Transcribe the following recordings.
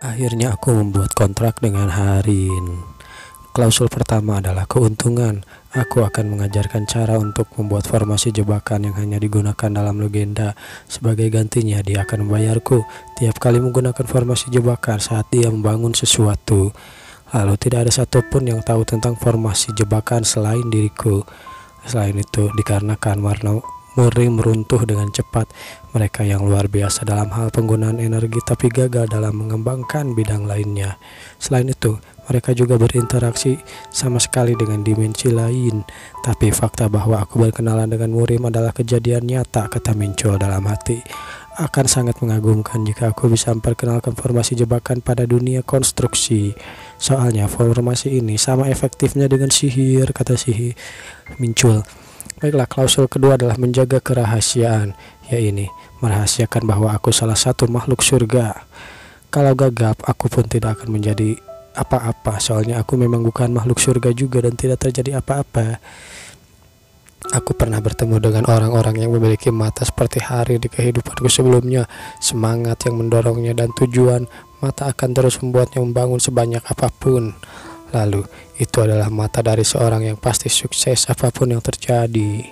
Akhirnya aku membuat kontrak dengan Harin. Klausul pertama adalah keuntungan. Aku akan mengajarkan cara untuk membuat formasi jebakan yang hanya digunakan dalam legenda. Sebagai gantinya, dia akan membayarku tiap kali menggunakan formasi jebakan saat dia membangun sesuatu. Lalu tidak ada satupun yang tahu tentang formasi jebakan selain diriku. Selain itu, dikarenakan warna Muri meruntuh dengan cepat. Mereka yang luar biasa dalam hal penggunaan energi tapi gagal dalam mengembangkan bidang lainnya. Selain itu, mereka juga berinteraksi sama sekali dengan dimensi lain. Tapi fakta bahwa aku berkenalan dengan Murim adalah kejadian nyata, kata Mincul dalam hati. Akan sangat mengagumkan jika aku bisa memperkenalkan formasi jebakan pada dunia konstruksi. Soalnya formasi ini sama efektifnya dengan sihir, kata Mincul. Baiklah, klausul kedua adalah menjaga kerahasiaan, yaitu merahasiakan bahwa aku salah satu makhluk surga. Kalau gagap, aku pun tidak akan menjadi apa-apa, soalnya aku memang bukan makhluk surga juga dan tidak terjadi apa-apa. Aku pernah bertemu dengan orang-orang yang memiliki mata seperti hari di kehidupanku sebelumnya. Semangat yang mendorongnya dan tujuan mata akan terus membuatnya membangun sebanyak apapun. Lalu, itu adalah mata dari seorang yang pasti sukses apapun yang terjadi.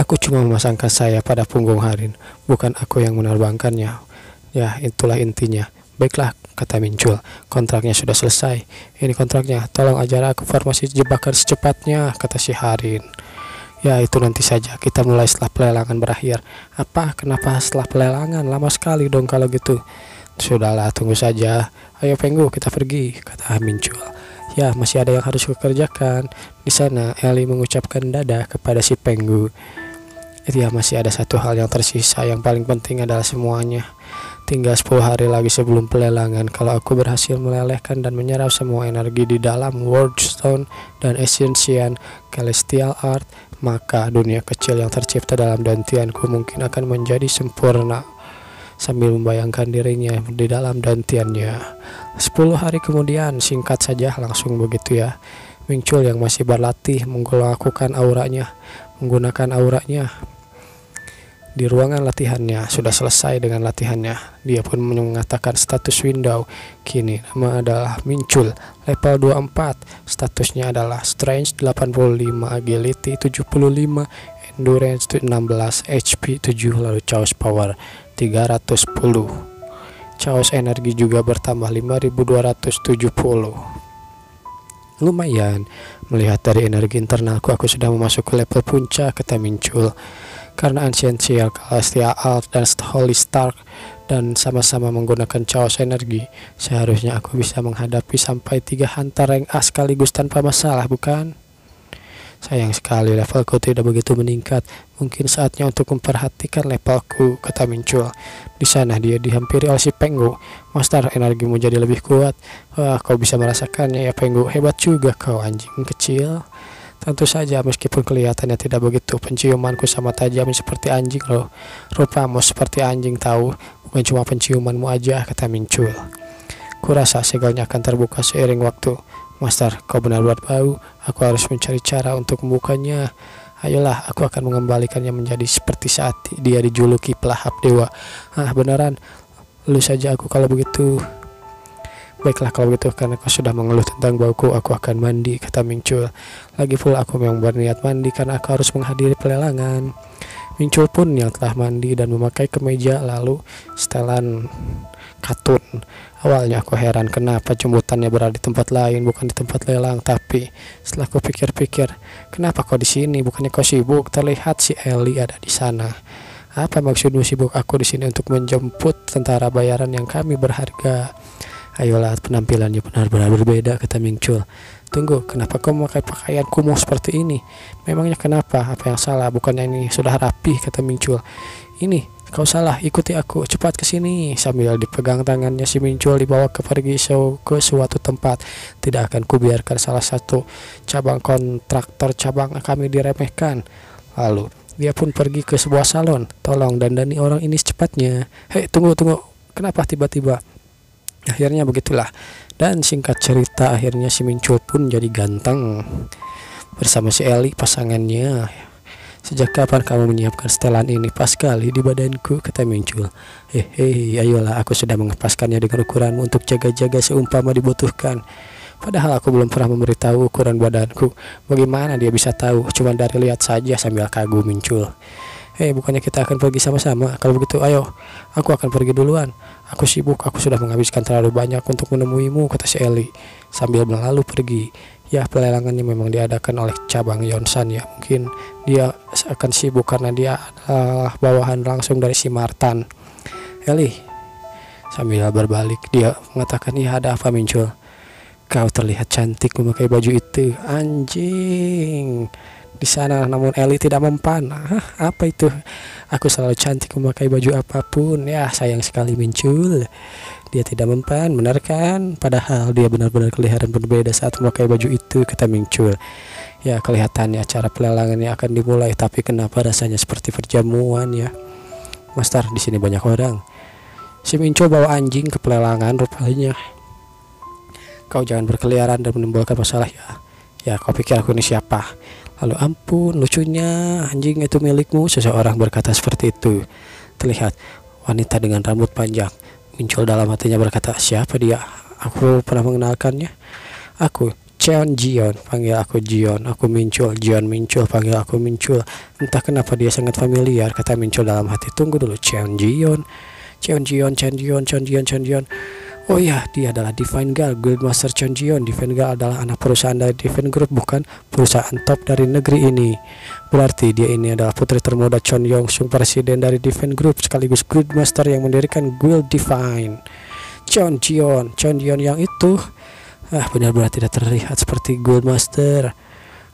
Aku cuma memasangkan saya pada punggung Harin, bukan aku yang menerbangkannya. Ya, itulah intinya. Baiklah, kata Mincul, kontraknya sudah selesai. Ini kontraknya, tolong ajar aku formasi jebakan secepatnya, kata si Harin. Ya, itu nanti saja, kita mulai setelah pelelangan berakhir. Apa? Kenapa setelah pelelangan? Lama sekali dong kalau gitu. Sudahlah, tunggu saja. Ayo Penggu, kita pergi, kata Mincul. Ya, masih ada yang harus kukerjakan. Di sana, Eli mengucapkan dadah kepada si Penggu. Ya, masih ada satu hal yang tersisa. Yang paling penting adalah semuanya. Tinggal 10 hari lagi sebelum pelelangan. Kalau aku berhasil melelehkan dan menyerap semua energi di dalam World Stone dan Essential Celestial Art, maka dunia kecil yang tercipta dalam dantianku mungkin akan menjadi sempurna. Sambil membayangkan dirinya di dalam dantiannya. 10 hari kemudian, singkat saja, langsung begitu ya. Mincul yang masih berlatih menggunakan auranya di ruangan latihannya. Sudah selesai dengan latihannya. Dia pun mengatakan status window. Kini nama adalah Mincul, level 24. Statusnya adalah Strength 85, Agility 75, Endurance 16, HP 7, lalu Chaos Power 310. Chaos energi juga bertambah 5270. Lumayan. Melihat dari energi internalku, aku sudah memasuki level puncak, kata Mincul. Karena Essential Celestial Art dan Holy Stark dan sama-sama menggunakan chaos energi, seharusnya aku bisa menghadapi sampai 3 hunter rank A sekaligus tanpa masalah, bukan? Sayang sekali levelku tidak begitu meningkat. Mungkin saatnya untuk memperhatikan levelku, kata Mincul. Di sana dia dihampiri oleh si Penggu. Master, energimu jadi lebih kuat. Wah, kau bisa merasakannya ya Penggu. Hebat juga kau, anjing kecil. Tentu saja, meskipun kelihatannya tidak begitu. Penciumanku sama tajam seperti anjing loh. Rupamu seperti anjing tahu. Bukan cuma penciumanmu aja, kata Mincul. Kurasa segelnya akan terbuka seiring waktu. Master, kau benar-benar bau. Aku harus mencari cara untuk membukanya. Ayolah, aku akan mengembalikannya menjadi seperti saat dia dijuluki pelahap dewa. Ah, beneran? Lu saja aku kalau begitu. Baiklah kalau begitu, karena kau sudah mengeluh tentang bauku, aku akan mandi, kata Mincul. Lagi pula aku memang berniat mandi karena aku harus menghadiri pelelangan. Mincul pun yang telah mandi dan memakai kemeja lalu setelan katun. Awalnya aku heran kenapa jemputannya berada di tempat lain, bukan di tempat lelang. Tapi setelah aku pikir-pikir, kenapa kau di sini? Bukannya kau sibuk? Terlihat si Eli ada di sana. Apa maksudmu sibuk? Aku di sini untuk menjemput tentara bayaran yang kami berharga. Ayolah, penampilannya benar-benar berbeda, kata Mincul. Tunggu, kenapa kau memakai pakaian kumuh seperti ini? Memangnya kenapa? Apa yang salah? Bukannya ini sudah rapi, kata Mincul. Ini, kau salah, ikuti aku, cepat ke sini. Sambil dipegang tangannya si Mincul dibawa ke suatu tempat. Tidak akan kubiarkan salah satu cabang kontraktor cabang kami diremehkan. Lalu, dia pun pergi ke sebuah salon. Tolong dandani orang ini secepatnya. Hei, tunggu. Kenapa tiba-tiba? Akhirnya begitulah. Dan singkat cerita, akhirnya si Mincul pun jadi ganteng bersama si Eli pasangannya. Sejak kapan kamu menyiapkan setelan ini? Pas sekali di badanku, kata Mincul. Hehehe, ayolah, aku sudah mengepaskannya dengan ukuranmu untuk jaga-jaga seumpama dibutuhkan. Padahal aku belum pernah memberitahu ukuran badanku. Bagaimana dia bisa tahu? Cuma dari lihat saja, sambil kagum Mincul. Bukannya kita akan pergi sama-sama? Kalau begitu ayo, aku akan pergi duluan. Aku sibuk, aku sudah menghabiskan terlalu banyak untuk menemuimu, kata si Eli sambil berlalu pergi. Ya, pelelangannya memang diadakan oleh cabang Yonsan ya. Mungkin dia akan sibuk karena dia adalah bawahan langsung dari si Martan. Eli sambil berbalik dia mengatakan, ya ada apa Mincul? Kau terlihat cantik memakai baju itu. Anjing di sana, namun Eli tidak mempan. Apa itu? Aku selalu cantik memakai baju apapun. Ya, sayang sekali Mincul, dia tidak mempan, benar kan? Padahal dia benar-benar kelihatan berbeda saat memakai baju itu, kata Mincul. Ya, kelihatannya acara pelelangannya akan dimulai, tapi kenapa rasanya seperti perjamuan ya? Master, di sini banyak orang. Si Mincul bawa anjing ke pelelangan rupanya. Kau jangan berkeliaran dan menimbulkan masalah ya. Ya, kau pikir aku ini siapa? Lalu ampun, lucunya anjing itu milikmu, seseorang berkata seperti itu. Terlihat wanita dengan rambut panjang. Mincul dalam hatinya berkata, siapa dia? Aku pernah mengenalkannya. Aku Cheon Jion, panggil aku Jion. Aku Mincul, Jion Mincul, panggil aku Mincul. Entah kenapa dia sangat familiar, kata Mincul dalam hati. Tunggu dulu, Cheon Jion, Cheon Jion, Cheon Jion, Cheon Jion, Cheon Jion. Oh ya, dia adalah Divine Girl, Guildmaster Cheon Jion. Divine Girl adalah anak perusahaan dari Divine Group, bukan perusahaan top dari negeri ini. Berarti dia ini adalah putri termuda Chon Yong Sung, presiden dari Divine Group sekaligus Guildmaster yang mendirikan Guild Divine. Cheon Jion yang itu benar-benar tidak terlihat seperti Guildmaster.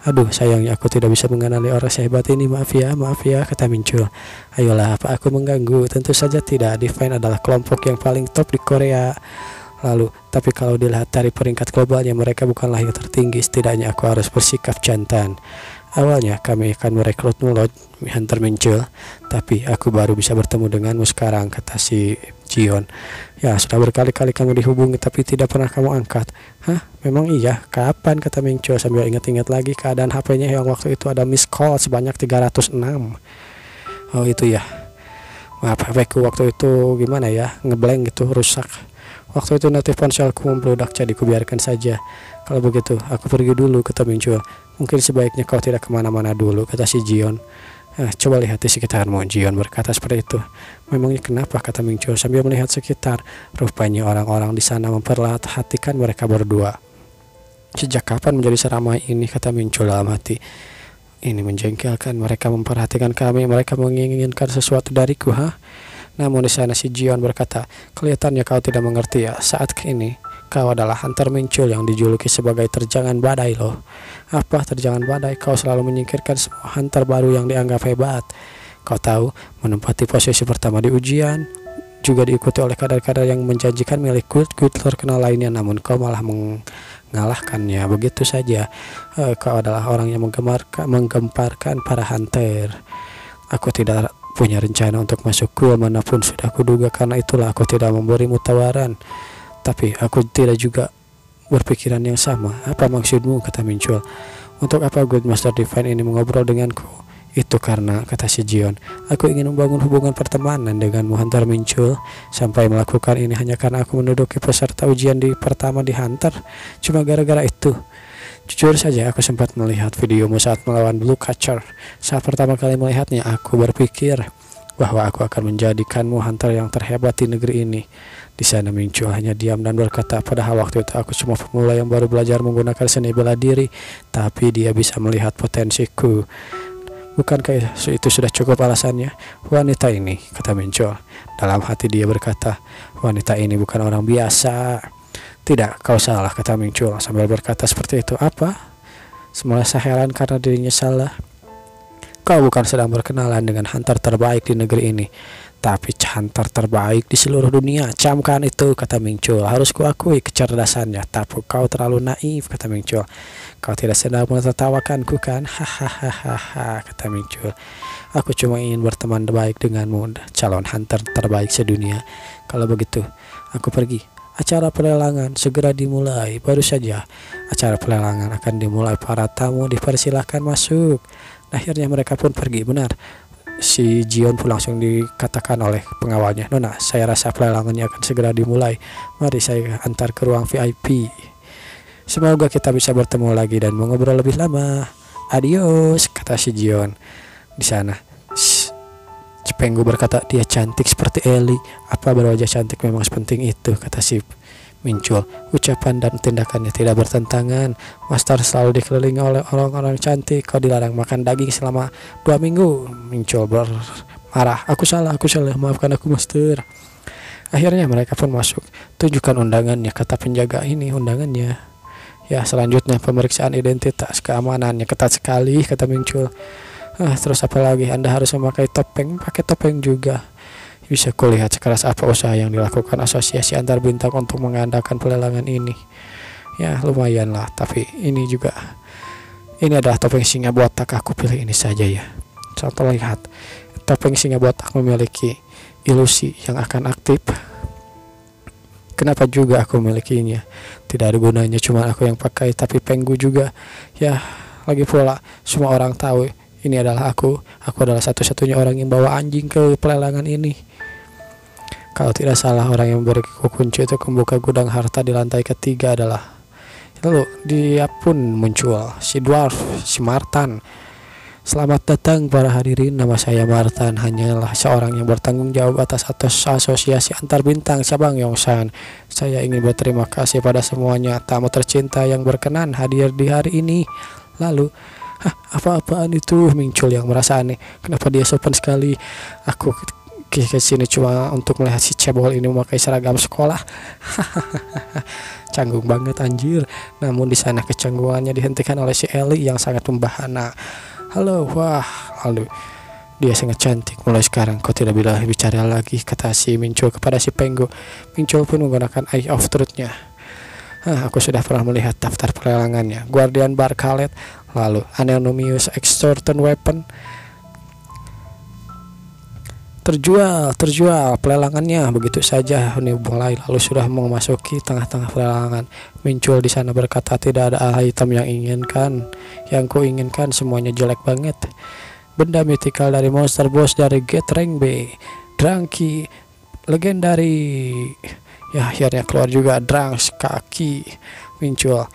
Aduh, sayangnya aku tidak bisa mengenali orang sehebat ini. Maaf ya, kata Mincul. Ayolah, apa aku mengganggu? Tentu saja tidak. Divine adalah kelompok yang paling top di Korea. Lalu, tapi kalau dilihat dari peringkat globalnya, mereka bukanlah yang tertinggi. Setidaknya aku harus bersikap jantan. Awalnya kami akan merekrut Mulot, Hunter Mincul, tapi aku baru bisa bertemu denganmu sekarang, kata si Jion. Ya, sudah berkali-kali kamu dihubungi tapi tidak pernah kamu angkat. Hah? Memang iya? Kapan? Kata Mincul sambil ingat-ingat lagi keadaan HP-nya yang waktu itu ada miss call sebanyak 306. Oh itu ya. Maaf, HP-ku waktu itu gimana ya? Ngeblank gitu, rusak. Waktu itu notif ponselku membludak, jadi kubiarkan saja. Kalau begitu, aku pergi dulu, kata Mincul. Mungkin sebaiknya kau tidak kemana-mana dulu, kata si Jion. Coba lihat di sekitarmu, Jion berkata seperti itu. Memangnya kenapa, kata Mincul sambil melihat sekitar. Rupanya orang-orang di sana memperhatikan mereka berdua. Sejak kapan menjadi seramai ini, kata Mincul dalam hati. Ini menjengkelkan, mereka memperhatikan kami, mereka menginginkan sesuatu dariku, Namun di sana si Jion berkata, kelihatannya kau tidak mengerti ya, saat ini kau adalah Hunter Mincul yang dijuluki sebagai terjangan badai loh. Apa terjangan badai? Kau selalu menyingkirkan semua hunter baru yang dianggap hebat. Kau tahu, menempati posisi pertama di ujian, juga diikuti oleh kadar-kadar yang menjanjikan milik guild terkenal lainnya, namun kau malah mengalahkannya begitu saja. Kau adalah orang yang menggemparkan para hunter. Aku tidak punya rencana untuk masuk guild manapun sudah kuduga, karena itulah aku tidak memberimu tawaran. Tapi aku tidak juga berpikiran yang sama. Apa maksudmu, kata Mincul. Untuk apa Guildmaster Divine ini mengobrol denganku? Itu karena, kata si Jion, aku ingin membangun hubungan pertemanan denganmu, Hunter Mincul. Sampai melakukan ini hanya karena aku menduduki peserta ujian pertama di Hunter. Cuma gara-gara itu. Jujur saja, aku sempat melihat videomu saat melawan Blue Catcher. Saat pertama kali melihatnya, aku berpikir bahwa aku akan menjadikanmu hunter yang terhebat di negeri ini. Di sana Mincul hanya diam dan berkata, padahal waktu itu aku cuma pemula yang baru belajar menggunakan seni bela diri, tapi dia bisa melihat potensiku. Bukankah itu sudah cukup alasannya? Wanita ini, kata Mincul. Dalam hati dia berkata, wanita ini bukan orang biasa. Tidak, kau salah, kata Mincul sambil berkata seperti itu. Apa? Semula heran karena dirinya salah. Kau bukan sedang berkenalan dengan hunter terbaik di negeri ini, tapi hunter terbaik di seluruh dunia. Camkan itu, kata Mincul. Harus kuakui kecerdasannya, tapi kau terlalu naif, kata Mincul. Kau tidak sedang menertawakanku kan? Hahaha, kata Mincul. Aku cuma ingin berteman baik denganmu, calon hunter terbaik sedunia. Kalau begitu, aku pergi. Acara pelelangan segera dimulai. Baru saja acara pelelangan akan dimulai, para tamu dipersilahkan masuk. Akhirnya mereka pun pergi. Benar, si Jion pun langsung dikatakan oleh pengawalnya, "Nona, saya rasa pelelangannya akan segera dimulai. Mari saya antar ke ruang VIP. Semoga kita bisa bertemu lagi dan mengobrol lebih lama. Adios," kata si Jion. Di sana Penggu berkata, "Dia cantik seperti Ellie. Apa berwajah cantik memang sepenting itu?" kata si Mincul. "Ucapan dan tindakannya tidak bertentangan. Master selalu dikelilingi oleh orang-orang cantik. Kau dilarang makan daging selama 2 minggu. Mincul bermarah. Aku salah, maafkan aku, Master." Akhirnya mereka pun masuk. "Tunjukkan undangannya," kata penjaga. "Ini undangannya." "Ya, selanjutnya pemeriksaan identitas. Keamanannya ketat sekali," kata Mincul. Terus apa lagi? Anda harus memakai topeng." "Pakai topeng juga." "Bisa kulihat sekeras apa usaha yang dilakukan asosiasi antar bintang untuk mengadakan pelelangan ini." "Ya, lumayan lah, tapi ini adalah topeng singa botak. Aku pilih ini saja ya." Contoh lihat, topeng singa botak memiliki ilusi yang akan aktif. Kenapa juga aku memilikinya? Tidak ada gunanya, cuma aku yang pakai. Tapi Penggu juga. Ya, lagi pula semua orang tahu ini adalah aku. Aku adalah satu-satunya orang yang bawa anjing ke pelelangan ini. Kalau tidak salah, orang yang memberi kunci itu membuka gudang harta di lantai ketiga adalah. Lalu dia pun muncul, si dwarf, si Martan. "Selamat datang para hadirin, nama saya Martan. Hanyalah seorang yang bertanggung jawab atas asosiasi antar bintang cabang Yongsan. Saya ingin berterima kasih pada semuanya tamu tercinta yang berkenan hadir di hari ini." Lalu, apa-apaan itu? Mincul yang merasa aneh. Kenapa dia sopan sekali? Aku ke sini cuma untuk melihat si cebol ini memakai seragam sekolah. Canggung banget anjir. Namun di sana kecanggungannya dihentikan oleh si Ellie yang sangat membahana. "Halo, wah." Lalu, "Dia sangat cantik. Mulai sekarang kau tidak boleh bicara lagi," kata si Mincul kepada si Penggu. Mincul pun menggunakan Eye of Truth-nya. "Aku sudah pernah melihat daftar pelelangannya. Guardian Barcalet, lalu Anonymous Extortion Weapon. Terjual pelelangannya." Begitu saja ini mulai, lalu sudah memasuki tengah-tengah pelelangan. Mincul di sana berkata, "Tidak ada item yang yang ku inginkan, semuanya jelek banget. Benda mythical dari monster boss dari Gate Rank B, Drunky, legendary." Ya, akhirnya keluar juga Drunks kaki. Mincul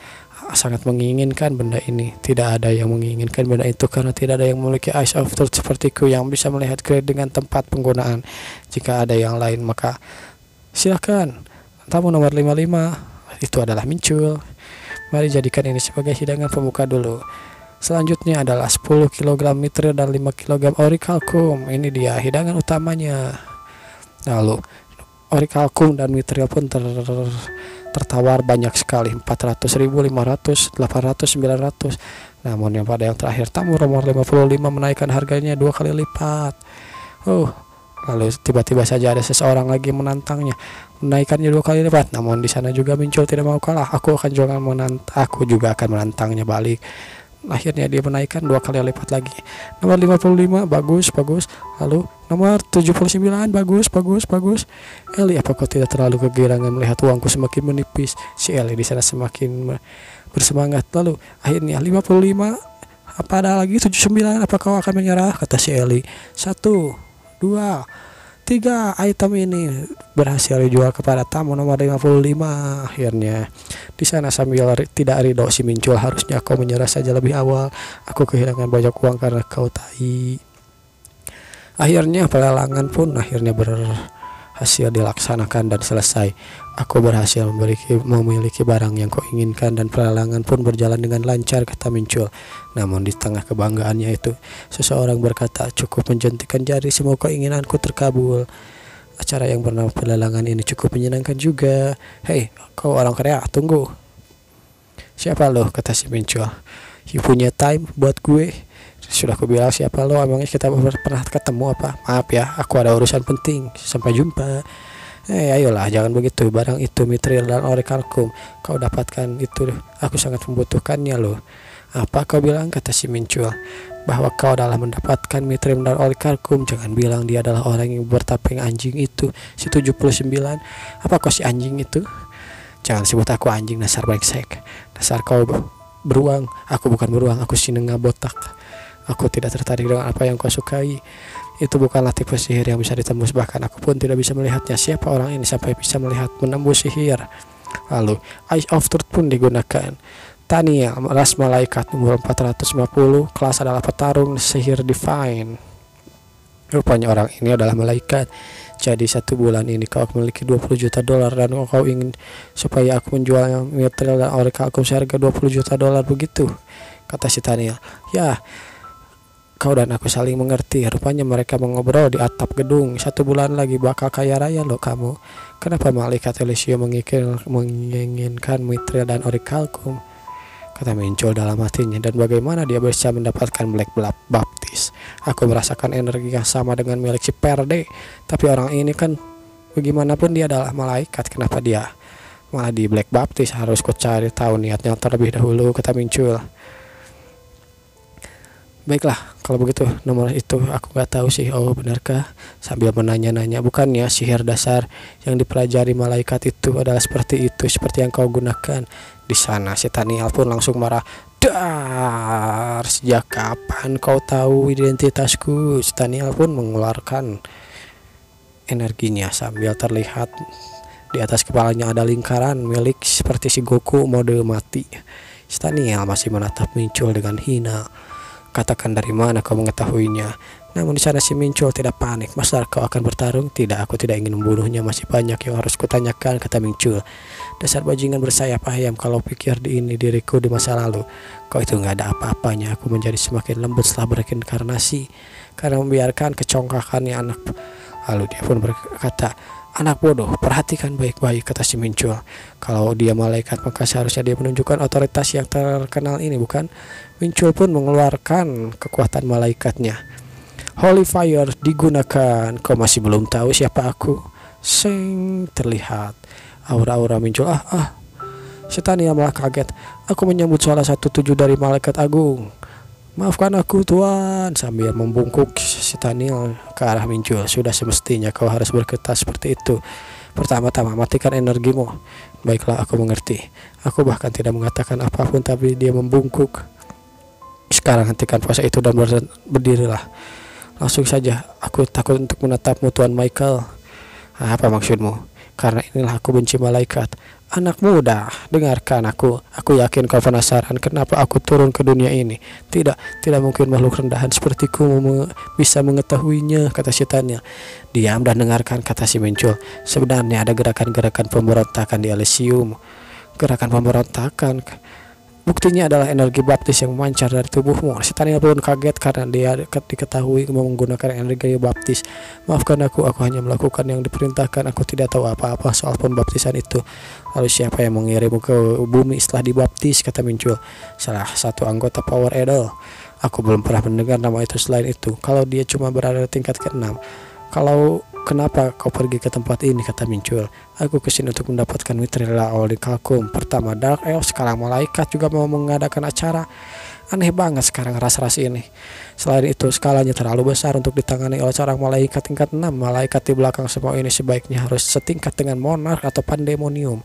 sangat menginginkan benda ini. Tidak ada yang menginginkan benda itu karena tidak ada yang memiliki Eyes of Truth sepertiku yang bisa melihat grade dengan tempat penggunaan. Jika ada yang lain maka silakan. Tamu nomor 55 itu adalah Mincul. Mari jadikan ini sebagai hidangan pembuka dulu. Selanjutnya adalah 10 kg mithril dan 5 kg orichalcum. Ini dia hidangan utamanya. Lalu orichalcum dan mithril pun tertawar banyak sekali, 400.000, 500, 800, 900. Namun yang pada yang terakhir tamu nomor 55 menaikkan harganya 2 kali lipat. Lalu tiba-tiba saja ada seseorang lagi menantangnya, menaikkannya 2 kali lipat. Namun di sana juga Mincul tidak mau kalah. Aku juga akan menantangnya balik. Akhirnya dia menaikkan 2 kali lipat lagi. Nomor 55 bagus. Lalu nomor 79 bagus. "Ellie, apa kau tidak terlalu kegirangan melihat uangku semakin menipis?" Si Ellie di sana semakin bersemangat. Lalu akhirnya 55, apa ada lagi 79, "Apa kau akan menyerah?" kata si Ellie. 1, 2, 3 item ini berhasil dijual kepada tamu nomor 55. Akhirnya di sana sambil tidak ridho si Mincul, "Harusnya kau menyerah saja lebih awal. Aku kehilangan banyak uang karena kau tai." Akhirnya pelelangan pun berhasil dilaksanakan dan selesai. Aku berhasil memiliki barang yang kau inginkan dan pelelangan pun berjalan dengan lancar, kata Mincul. Namun di tengah kebanggaannya itu, seseorang berkata, "Cukup menjentikan jari, semua keinginanku terkabul." Acara yang bernama pelelangan ini cukup menyenangkan juga. "Hei, kau orang Korea, tunggu." "Siapa lo?" kata si Mincul. "You punya time buat gue?" "Sudah aku bilang siapa lo, emangnya kita pernah ketemu apa?" "Maaf ya, aku ada urusan penting, sampai jumpa." Ayolah, jangan begitu. Barang itu mithril dan orichalcum, kau dapatkan itu, aku sangat membutuhkannya loh. "Apa kau bilang?" kata si Mincul. "Bahwa kau adalah mendapatkan mithril dan orichalcum. Jangan bilang dia adalah orang yang bertopeng anjing itu, si 79. Apa kau si anjing itu?" "Jangan sebut aku anjing, dasar brengsek. Dasar kau beruang." "Aku bukan beruang, aku singa botak." Aku tidak tertarik dengan apa yang kau sukai. Itu bukanlah tipe sihir yang bisa ditembus, bahkan aku pun tidak bisa melihatnya. Siapa orang ini sampai bisa melihat menembus sihir? Lalu Eyes of Truth pun digunakan. Tania, ras malaikat umur 450, kelas adalah petarung sihir divine. Rupanya orang ini adalah malaikat. Jadi 1 bulan ini kau memiliki 20 juta dolar dan kau ingin supaya aku menjual mithril dan orichalcum seharga 20 juta dolar begitu? Kata si Tania. Ya, kau dan aku saling mengerti. Rupanya mereka mengobrol di atap gedung. 1 bulan lagi bakal kaya raya loh kamu. Kenapa malaikat Elysium menginginkan mithril dan orichalcum? Kata Mincul dalam hatinya. Dan bagaimana dia bisa mendapatkan Black Baptist? Aku merasakan energi yang sama dengan milik si Perde. Tapi orang ini kan bagaimanapun dia adalah malaikat. Kenapa dia malah di Black Baptist? Harus ku cari tahu niatnya terlebih dahulu, kata Mincul. Baiklah, kalau begitu nomor itu aku nggak tahu sih. Oh, benarkah? Sambil menanya-nanya, bukannya sihir dasar yang dipelajari malaikat itu adalah seperti itu, seperti yang kau gunakan di sana? Si Taniel pun langsung marah. Dar, sejak kapan kau tahu identitasku? Si Taniel pun mengeluarkan energinya sambil terlihat di atas kepalanya ada lingkaran milik seperti si Goku mode mati. Si Taniel masih menatap Mincul dengan hina. Katakan dari mana kau mengetahuinya? Namun di sana si Mincul tidak panik. Masa kau akan bertarung? Tidak, aku tidak ingin membunuhnya. Masih banyak yang harus kutanyakan, kata Mincul. Dasar bajingan bersayap ayam, kalau pikir di ini diriku di masa lalu. Kau itu nggak ada apa-apanya. Aku menjadi semakin lembut setelah bereinkarnasi karena membiarkan kecongkakannya anak. Lalu dia pun berkata, anak bodoh, perhatikan baik-baik, kata si Mincul. Kalau dia malaikat maka seharusnya dia menunjukkan otoritas yang terkenal ini, bukan? Mincul pun mengeluarkan kekuatan malaikatnya. Holy Fire digunakan. Kau masih belum tahu siapa aku? Sing, terlihat aura-aura Mincul. Si Tania malah kaget. Aku menyambut salah satu 7 dari malaikat agung. Maafkan aku Tuan, sambil membungkuk si Taniel ke arah Mincul. Sudah semestinya kau harus berkata seperti itu. Pertama-tama matikan energimu. Baiklah, aku mengerti. Aku bahkan tidak mengatakan apapun, tapi dia membungkuk. Sekarang hentikan puasa itu dan berdirilah. Langsung saja, aku takut untuk menatapmu Tuan Michael. Apa maksudmu? Karena inilah aku benci malaikat. Anak muda, dengarkan aku. Aku yakin kau penasaran kenapa aku turun ke dunia ini. Tidak mungkin makhluk rendahan sepertiku bisa mengetahuinya, kata setannya. Diam dan dengarkan, kata si Mincul. Sebenarnya ada gerakan-gerakan pemberontakan di Elysium. Gerakan pemberontakan. Buktinya adalah energi baptis yang memancar dari tubuhmu. Si Tania pun kaget karena dia diketahui menggunakan energi baptis. Maafkan aku hanya melakukan yang diperintahkan. Aku tidak tahu apa-apa soal pembaptisan itu. Lalu siapa yang mengirimmu ke bumi setelah dibaptis, kata Mincul. Salah satu anggota Power Idol. Aku belum pernah mendengar nama itu selain itu. Kalau dia cuma berada di tingkat ke-6. Kalau kenapa kau pergi ke tempat ini, kata Mincul. Aku kesini untuk mendapatkan mithril orichalcum. Pertama Dark Elf, sekarang malaikat juga mau mengadakan acara. Aneh banget sekarang ras-ras ini. Selain itu skalanya terlalu besar untuk ditangani oleh seorang malaikat tingkat 6. Malaikat di belakang semua ini sebaiknya harus setingkat dengan monark atau pandemonium.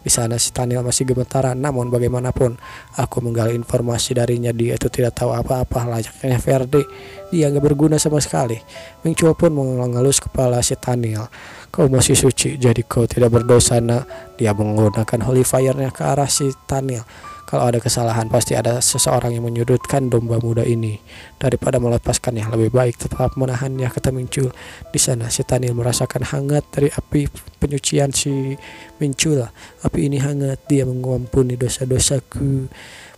Di sana si Taniel masih gemetaran. Namun bagaimanapun aku menggali informasi darinya, dia itu tidak tahu apa-apa. Layaknya Verde, dia nggak berguna sama sekali. Mincul pun mengelus kepala si Taniel. Kau masih suci, jadi kau tidak berdosa, nak. Dia menggunakan Holy Fire-nya ke arah si Taniel. Kalau ada kesalahan, pasti ada seseorang yang menyudutkan domba muda ini. Daripada melepaskannya, lebih baik tetap menahannya, kata Mincul. Di sana si Taniel merasakan hangat dari api penyucian si Mincul. Api ini hangat, dia mengampuni dosa-dosaku.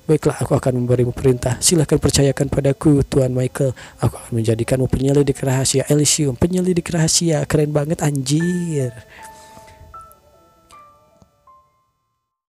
Baiklah, aku akan memberimu perintah. Silahkan percayakan padaku, Tuan Michael. Aku akan menjadikanmu penyelidik rahasia Elysium. Penyelidik rahasia, keren banget anjir.